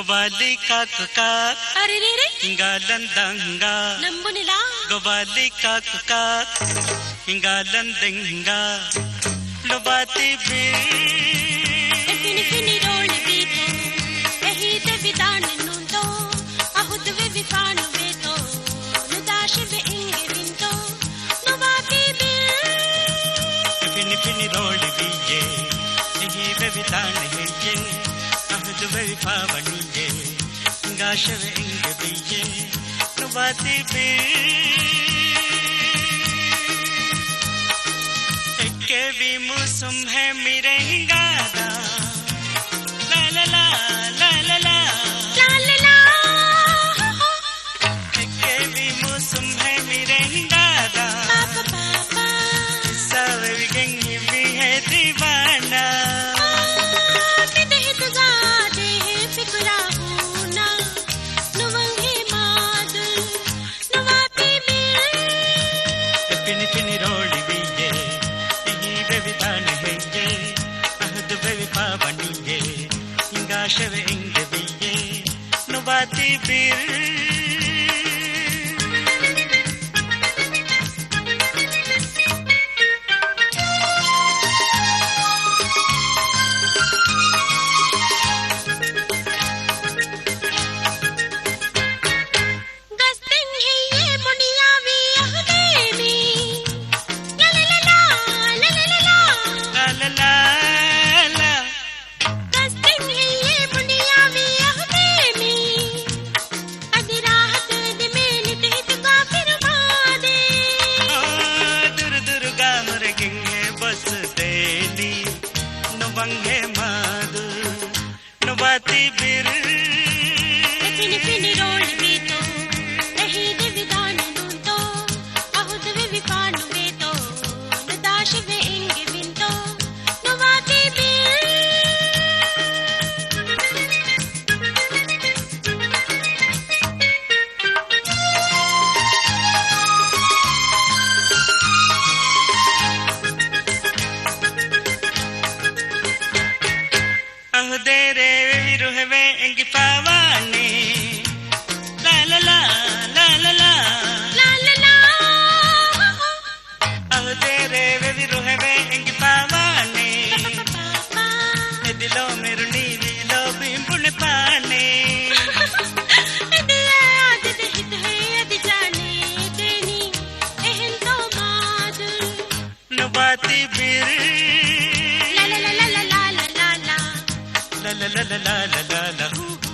Gobali kakak, अरे रे रे hingalandanga. नंबुनिला Gobali kakak, hingalandanga. Lobati bir. फिनी फिनी रोल बीतो यही ते विदान नुंतो अहुद वे विफान वे तो नुदाश वे इंगे विंतो नुवाती बिल Fini fini roll biye, ehi ve vitan heye, ahud ve pavani ye, gashav ing biye, nubati be. Ekke vi musum hai mirenga da, la la la la la la, ला ला ला ekke vi musum hai mirenga da, पापा पापा sav gengi vi hai divana. निदहित गादे फिकरा होना नुवंगे मादुल नुवाती बिल Fini fini roll biye, ehi ve vitan heye, ahud ve pavani ye, gashav ing biye, nubati bir. गस्तिंग है ये मुनिया भी अहदे में ला ला ला ला ला ला ला ला La la la la, गस्तिंग है ये मुनिया भी अहदे में अदराहत में निदहित काफिर बादे dur dur gamar ginge bas deli, nubange madu, nubati bir. फिनी फिनी रोल भी तो यही दे विदान नुंतो अहुद वे विफान वे तो नदाश वे इंगे विंतो नुवाती bill Ahdere ruhve ing pavane, la la la la la la. ला ला ला Ahdere ruhve ing pavane, पापा dilo meruni dilo bimbun pane. दिया आदत हित है अद जाने देनी एहन तो मादुल Nubati bir, ला ला ला ला ला ला ला ला la la la la la la la la.